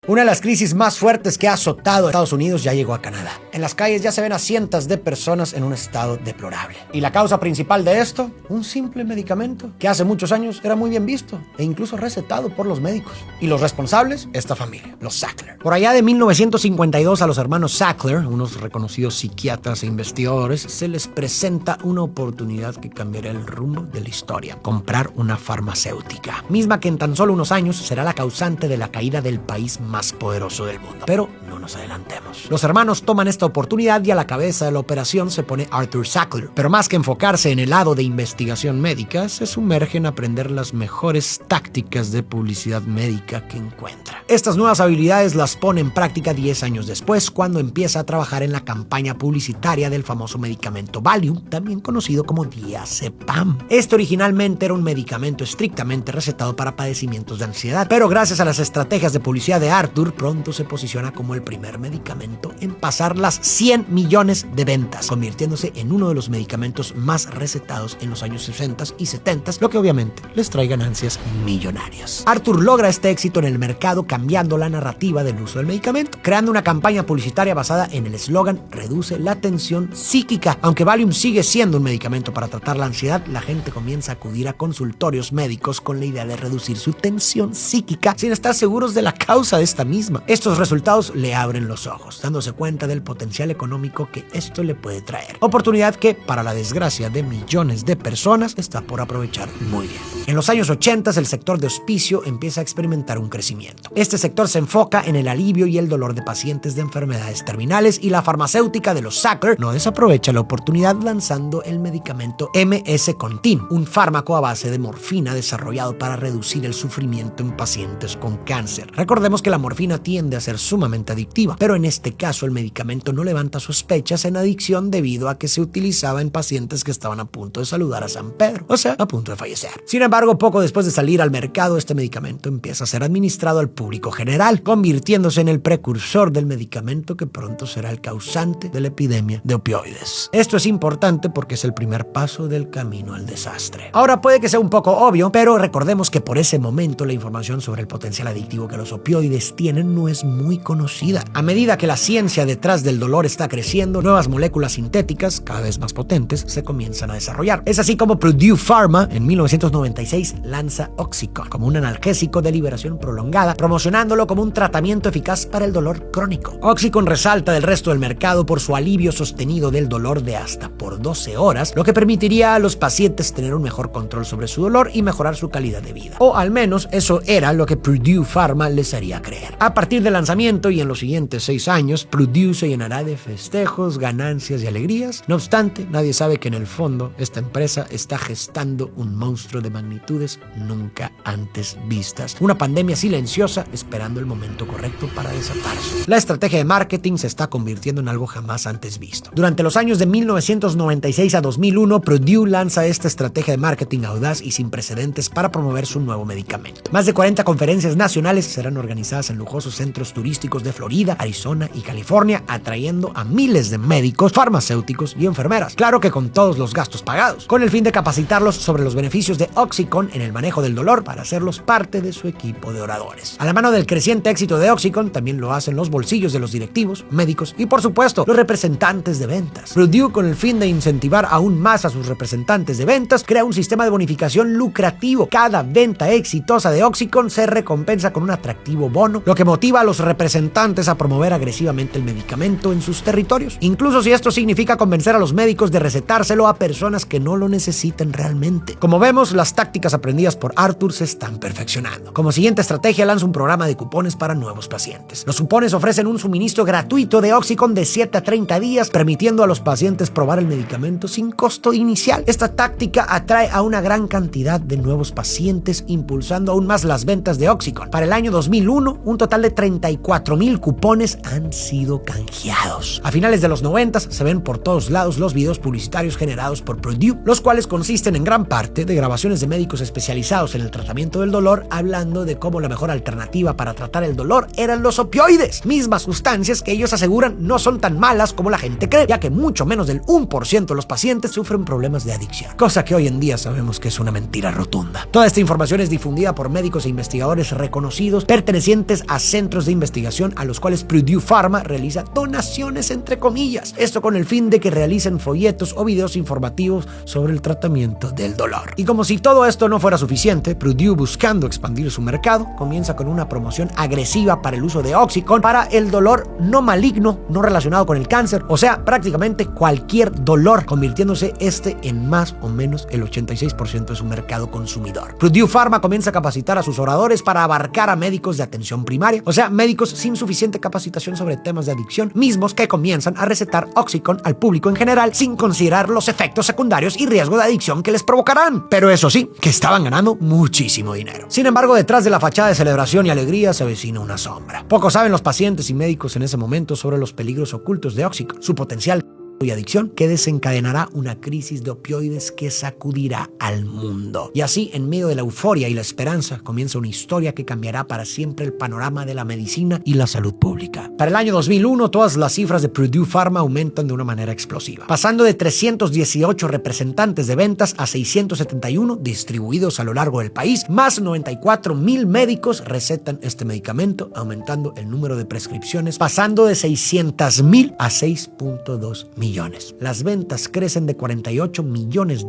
Una de las crisis más fuertes que ha azotado a Estados Unidos ya llegó a Canadá. En las calles ya se ven a cientos de personas en un estado deplorable. ¿Y la causa principal de esto? Un simple medicamento que hace muchos años era muy bien visto e incluso recetado por los médicos. Y los responsables, esta familia, los Sackler. Por allá de 1952 a los hermanos Sackler, unos reconocidos psiquiatras e investigadores, se les presenta una oportunidad que cambiará el rumbo de la historia: comprar una farmacéutica, misma que en tan solo unos años será la causante de la caída del país más poderoso del mundo. Pero no nos adelantemos. Los hermanos toman esta oportunidad y a la cabeza de la operación se pone Arthur Sackler. Pero más que enfocarse en el lado de investigación médica, se sumerge en aprender las mejores tácticas de publicidad médica que encuentra. Estas nuevas habilidades las pone en práctica 10 años después, cuando empieza a trabajar en la campaña publicitaria del famoso medicamento Valium, también conocido como diazepam. Este originalmente era un medicamento estrictamente recetado para padecimientos de ansiedad, pero gracias a las estrategias de publicidad de Arthur, pronto se posiciona como el primer medicamento en pasar las 100 millones de ventas, convirtiéndose en uno de los medicamentos más recetados en los años 60 y 70, lo que obviamente les trae ganancias millonarias. Arthur logra este éxito en el mercado cambiando la narrativa del uso del medicamento, creando una campaña publicitaria basada en el eslogan "reduce la tensión psíquica". Aunque Valium sigue siendo un medicamento para tratar la ansiedad, la gente comienza a acudir a consultorios médicos con la idea de reducir su tensión psíquica sin estar seguros de la causa de esta misma. Estos resultados le abren los ojos, dándose cuenta del potencial económico que esto le puede traer. Oportunidad que, para la desgracia de millones de personas, está por aprovechar muy bien. En los años 80, el sector de hospicio empieza a experimentar un crecimiento. Este sector se enfoca en el alivio y el dolor de pacientes de enfermedades terminales, y la farmacéutica de los Sackler no desaprovecha la oportunidad lanzando el medicamento MS-Contin, un fármaco a base de morfina desarrollado para reducir el sufrimiento en pacientes con cáncer. Recordemos que la morfina tiende a ser sumamente adictiva, pero en este caso el medicamento no levanta sospechas en adicción debido a que se utilizaba en pacientes que estaban a punto de saludar a San Pedro, o sea, a punto de fallecer. Sin embargo, poco después de salir al mercado, este medicamento empieza a ser administrado al público general, convirtiéndose en el precursor del medicamento que pronto será el causante de la epidemia de opioides. Esto es importante porque es el primer paso del camino al desastre. Ahora puede que sea un poco obvio, pero recordemos que por ese momento la información sobre el potencial adictivo que los opioides tienen no es muy conocida. A medida que la ciencia detrás del dolor está creciendo, nuevas moléculas sintéticas, cada vez más potentes, se comienzan a desarrollar. Es así como Purdue Pharma, en 1996, lanza Oxycontin como un analgésico de liberación prolongada, promocionándolo como un tratamiento eficaz para el dolor crónico. Oxycontin resalta del resto del mercado por su alivio sostenido del dolor de hasta por 12 horas, lo que permitiría a los pacientes tener un mejor control sobre su dolor y mejorar su calidad de vida. O al menos eso era lo que Purdue Pharma les haría creer. A partir del lanzamiento y en los siguientes 6 años, Purdue se llenará de festejos, ganancias y alegrías. No obstante, nadie sabe que en el fondo esta empresa está gestando un monstruo de magnitudes nunca antes vistas. Una pandemia silenciosa esperando el momento correcto para desatarse. La estrategia de marketing se está convirtiendo en algo jamás antes visto. Durante los años de 1996 a 2001, Purdue lanza esta estrategia de marketing audaz y sin precedentes para promover su nuevo medicamento. Más de 40 conferencias nacionales serán organizadas en lujosos centros turísticos de Florida, Arizona y California, atrayendo a miles de médicos, farmacéuticos y enfermeras. Claro que con todos los gastos pagados, con el fin de capacitarlos sobre los beneficios de Oxycontin en el manejo del dolor para hacerlos parte de su equipo de oradores. A la mano del creciente éxito de Oxycontin, también lo hacen los bolsillos de los directivos, médicos y, por supuesto, los representantes de ventas. Purdue, con el fin de incentivar aún más a sus representantes de ventas, crea un sistema de bonificación lucrativo. Cada venta exitosa de Oxycontin se recompensa con un atractivo bono, lo que motiva a los representantes a promover agresivamente el medicamento en sus territorios, incluso si esto significa convencer a los médicos de recetárselo a personas que no lo necesiten realmente. Como vemos, las tácticas aprendidas por Arthur se están perfeccionando. Como siguiente estrategia, lanza un programa de cupones para nuevos pacientes. Los cupones ofrecen un suministro gratuito de Oxycontin de 7 a 30 días, permitiendo a los pacientes probar el medicamento sin costo inicial. Esta táctica atrae a una gran cantidad de nuevos pacientes, impulsando aún más las ventas de Oxycontin. Para el año 2001, un total de 34,000 cupones han sido canjeados. A finales de los 90 se ven por todos lados los videos publicitarios generados por Purdue, los cuales consisten en gran parte de grabaciones de médicos médicos especializados en el tratamiento del dolor hablando de cómo la mejor alternativa para tratar el dolor eran los opioides, mismas sustancias que ellos aseguran no son tan malas como la gente cree, ya que mucho menos del 1% de los pacientes sufren problemas de adicción, cosa que hoy en día sabemos que es una mentira rotunda. Toda esta información es difundida por médicos e investigadores reconocidos pertenecientes a centros de investigación a los cuales Purdue Pharma realiza donaciones entre comillas, esto con el fin de que realicen folletos o videos informativos sobre el tratamiento del dolor. Y como si todo esto no fuera suficiente, Purdue, buscando expandir su mercado, comienza con una promoción agresiva para el uso de Oxycontin para el dolor no maligno, no relacionado con el cáncer, o sea, prácticamente cualquier dolor, convirtiéndose en más o menos el 86% de su mercado consumidor. Purdue Pharma comienza a capacitar a sus oradores para abarcar a médicos de atención primaria, o sea, médicos sin suficiente capacitación sobre temas de adicción, mismos que comienzan a recetar Oxycontin al público en general sin considerar los efectos secundarios y riesgo de adicción que les provocarán. Pero eso sí, que estaban ganando muchísimo dinero. Sin embargo, detrás de la fachada de celebración y alegría se avecina una sombra. Poco saben los pacientes y médicos en ese momento sobre los peligros ocultos de Oxycontin, su potencial y adicción que desencadenará una crisis de opioides que sacudirá al mundo. Y así, en medio de la euforia y la esperanza, comienza una historia que cambiará para siempre el panorama de la medicina y la salud pública. Para el año 2001, todas las cifras de Purdue Pharma aumentan de una manera explosiva, pasando de 318 representantes de ventas a 671 distribuidos a lo largo del país, más 94,000 médicos recetan este medicamento, aumentando el número de prescripciones, pasando de 600,000 a 6.2 millones. Las ventas crecen de $48 millones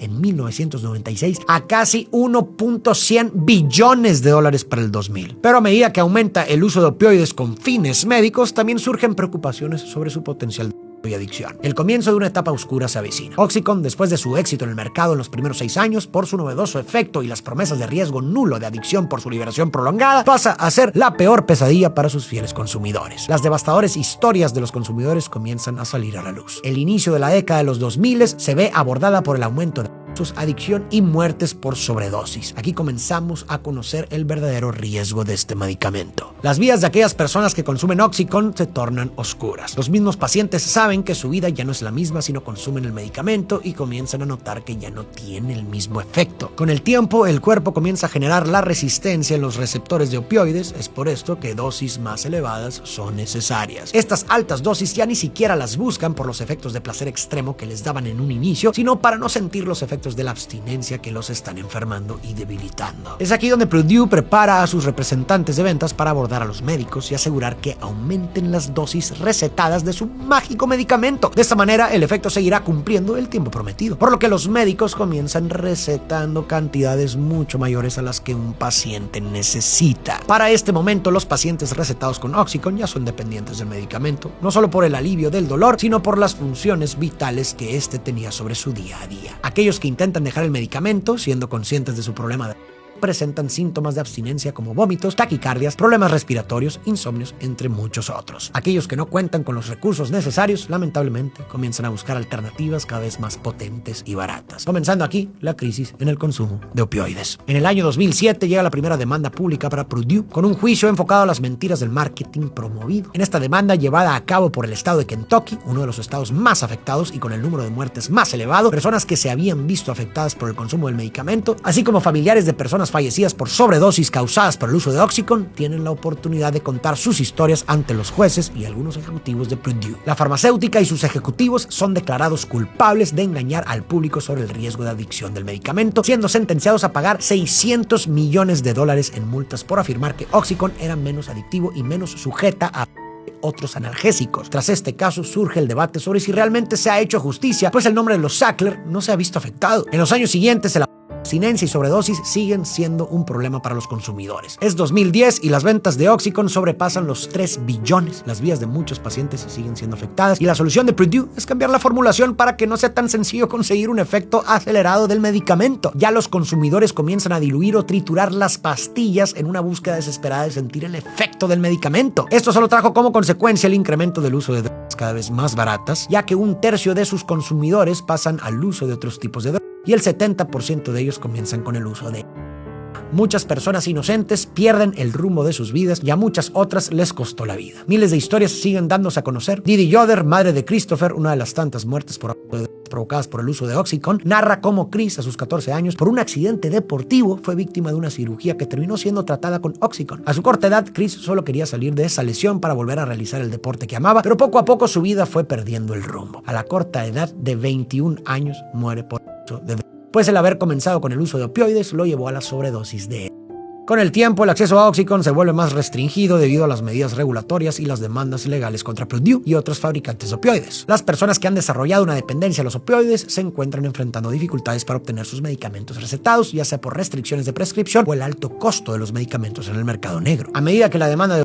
en 1996 a casi 1.100 billones de dólares para el 2000. Pero a medida que aumenta el uso de opioides con fines médicos, también surgen preocupaciones sobre su potencial y adicción. El comienzo de una etapa oscura se avecina. Oxycontin, después de su éxito en el mercado en los primeros 6 años, por su novedoso efecto y las promesas de riesgo nulo de adicción por su liberación prolongada, pasa a ser la peor pesadilla para sus fieles consumidores. Las devastadoras historias de los consumidores comienzan a salir a la luz. El inicio de la década de los 2000 se ve abordada por el aumento de adicción y muertes por sobredosis. Aquí comenzamos a conocer el verdadero riesgo de este medicamento. Las vidas de aquellas personas que consumen Oxycontin se tornan oscuras. Los mismos pacientes saben que su vida ya no es la misma si no consumen el medicamento y comienzan a notar que ya no tiene el mismo efecto. Con el tiempo, el cuerpo comienza a generar la resistencia en los receptores de opioides. Es por esto que dosis más elevadas son necesarias. Estas altas dosis ya ni siquiera las buscan por los efectos de placer extremo que les daban en un inicio, sino para no sentir los efectos de la abstinencia que los están enfermando y debilitando. Es aquí donde Purdue prepara a sus representantes de ventas para abordar a los médicos y asegurar que aumenten las dosis recetadas de su mágico medicamento. De esta manera, el efecto seguirá cumpliendo el tiempo prometido, por lo que los médicos comienzan recetando cantidades mucho mayores a las que un paciente necesita. Para este momento, los pacientes recetados con Oxycontin ya son dependientes del medicamento, no solo por el alivio del dolor, sino por las funciones vitales que este tenía sobre su día a día. Aquellos que intentan dejar el medicamento, siendo conscientes de su problema de presentan síntomas de abstinencia como vómitos, taquicardias, problemas respiratorios, insomnios, entre muchos otros. Aquellos que no cuentan con los recursos necesarios, lamentablemente, comienzan a buscar alternativas cada vez más potentes y baratas. Comenzando aquí la crisis en el consumo de opioides. En el año 2007 llega la primera demanda pública para Purdue con un juicio enfocado a las mentiras del marketing promovido. En esta demanda, llevada a cabo por el estado de Kentucky, uno de los estados más afectados y con el número de muertes más elevado, personas que se habían visto afectadas por el consumo del medicamento, así como familiares de personas fallecidas por sobredosis causadas por el uso de Oxycontin, tienen la oportunidad de contar sus historias ante los jueces y algunos ejecutivos de Purdue. La farmacéutica y sus ejecutivos son declarados culpables de engañar al público sobre el riesgo de adicción del medicamento, siendo sentenciados a pagar $600 millones en multas por afirmar que Oxycontin era menos adictivo y menos sujeta a otros analgésicos. Tras este caso surge el debate sobre si realmente se ha hecho justicia, pues el nombre de los Sackler no se ha visto afectado. En los años siguientes, la abstinencia y sobredosis siguen siendo un problema para los consumidores. Es 2010 y las ventas de Oxycontin sobrepasan los 3 billones. Las vidas de muchos pacientes siguen siendo afectadas y la solución de Purdue es cambiar la formulación para que no sea tan sencillo conseguir un efecto acelerado del medicamento. Ya los consumidores comienzan a diluir o triturar las pastillas en una búsqueda desesperada de sentir el efecto del medicamento. Esto solo trajo como consecuencia el incremento del uso de drogas cada vez más baratas, ya que 1/3 de sus consumidores pasan al uso de otros tipos de drogas y el 70% de ellos comienzan con el uso de muchas personas inocentes pierden el rumbo de sus vidas y a muchas otras les costó la vida. Miles de historias siguen dándose a conocer. Didi Yoder, madre de Christopher, una de las tantas muertes por provocadas por el uso de Oxycontin, narra cómo Chris, a sus 14 años, por un accidente deportivo, fue víctima de una cirugía que terminó siendo tratada con Oxycontin. A su corta edad, Chris solo quería salir de esa lesión para volver a realizar el deporte que amaba, pero poco a poco su vida fue perdiendo el rumbo. A la corta edad de 21 años muere por uso de drogas, pues el haber comenzado con el uso de opioides lo llevó a la sobredosis de él. Con el tiempo, el acceso a Oxycontin se vuelve más restringido debido a las medidas regulatorias y las demandas legales contra Purdue y otros fabricantes de opioides. Las personas que han desarrollado una dependencia a los opioides se encuentran enfrentando dificultades para obtener sus medicamentos recetados, ya sea por restricciones de prescripción o el alto costo de los medicamentos en el mercado negro. A medida que la demanda de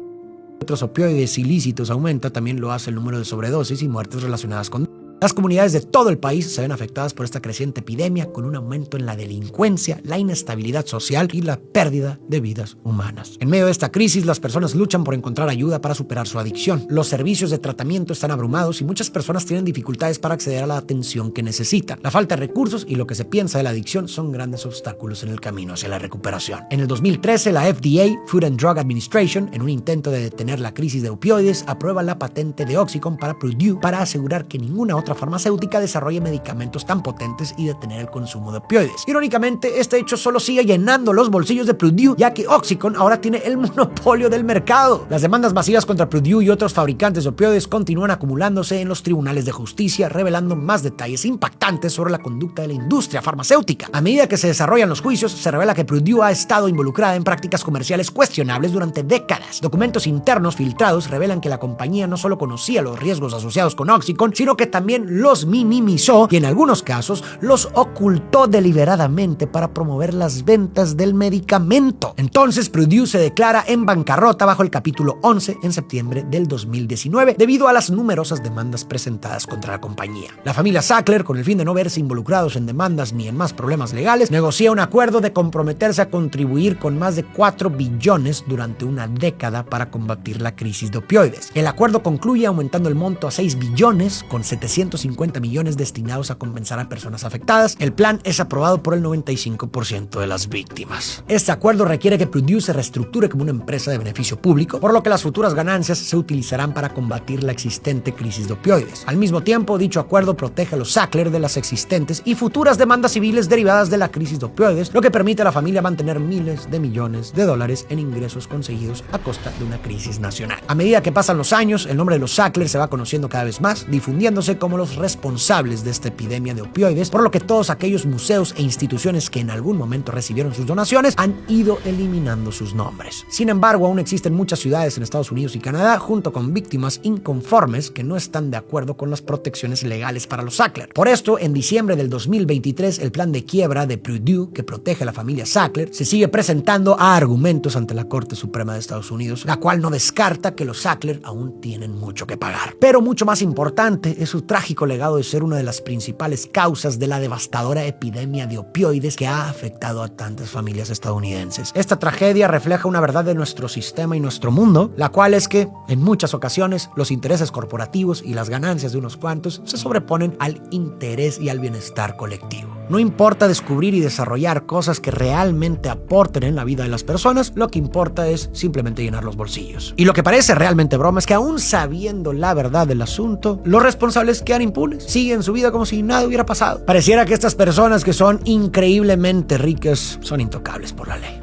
otros opioides ilícitos aumenta, también lo hace el número de sobredosis y muertes relacionadas con las comunidades de todo el país se ven afectadas por esta creciente epidemia, con un aumento en la delincuencia, la inestabilidad social y la pérdida de vidas humanas. En medio de esta crisis, las personas luchan por encontrar ayuda para superar su adicción. Los servicios de tratamiento están abrumados y muchas personas tienen dificultades para acceder a la atención que necesitan. La falta de recursos y lo que se piensa de la adicción son grandes obstáculos en el camino hacia la recuperación. En el 2013, la FDA, Food and Drug Administration, en un intento de detener la crisis de opioides, aprueba la patente de Oxycontin para Purdue para asegurar que ninguna otra farmacéutica desarrolle medicamentos tan potentes y detener el consumo de opioides. Irónicamente, este hecho solo sigue llenando los bolsillos de Purdue, ya que Oxycontin ahora tiene el monopolio del mercado. Las demandas masivas contra Purdue y otros fabricantes de opioides continúan acumulándose en los tribunales de justicia, revelando más detalles impactantes sobre la conducta de la industria farmacéutica. A medida que se desarrollan los juicios, se revela que Purdue ha estado involucrada en prácticas comerciales cuestionables durante décadas. Documentos internos filtrados revelan que la compañía no solo conocía los riesgos asociados con Oxycontin, sino que también los minimizó y en algunos casos los ocultó deliberadamente para promover las ventas del medicamento. Entonces Purdue se declara en bancarrota bajo el capítulo 11 en septiembre del 2019 debido a las numerosas demandas presentadas contra la compañía. La familia Sackler, con el fin de no verse involucrados en demandas ni en más problemas legales, negocia un acuerdo de comprometerse a contribuir con más de 4 billones durante una década para combatir la crisis de opioides. El acuerdo concluye aumentando el monto a 6 billones con 750 millones destinados a compensar a personas afectadas. El plan es aprobado por el 95% de las víctimas. Este acuerdo requiere que Purdue se reestructure como una empresa de beneficio público, por lo que las futuras ganancias se utilizarán para combatir la existente crisis de opioides. Al mismo tiempo, dicho acuerdo protege a los Sackler de las existentes y futuras demandas civiles derivadas de la crisis de opioides, lo que permite a la familia mantener miles de millones de dólares en ingresos conseguidos a costa de una crisis nacional. A medida que pasan los años, el nombre de los Sackler se va conociendo cada vez más, difundiéndose como los responsables de esta epidemia de opioides, por lo que todos aquellos museos e instituciones que en algún momento recibieron sus donaciones han ido eliminando sus nombres. Sin embargo, aún existen muchas ciudades en Estados Unidos y Canadá, junto con víctimas inconformes que no están de acuerdo con las protecciones legales para los Sackler. Por esto, en diciembre del 2023, el plan de quiebra de Purdue, que protege a la familia Sackler, se sigue presentando a argumentos ante la Corte Suprema de Estados Unidos, la cual no descarta que los Sackler aún tienen mucho que pagar. Pero mucho más importante es su trágico legado de ser una de las principales causas de la devastadora epidemia de opioides que ha afectado a tantas familias estadounidenses. Esta tragedia refleja una verdad de nuestro sistema y nuestro mundo, la cual es que, en muchas ocasiones, los intereses corporativos y las ganancias de unos cuantos se sobreponen al interés y al bienestar colectivo. No importa descubrir y desarrollar cosas que realmente aporten en la vida de las personas, lo que importa es simplemente llenar los bolsillos. Y lo que parece realmente broma es que aún sabiendo la verdad del asunto, los responsables quedan impunes, siguen su vida como si nada hubiera pasado. Pareciera que estas personas que son increíblemente ricas son intocables por la ley.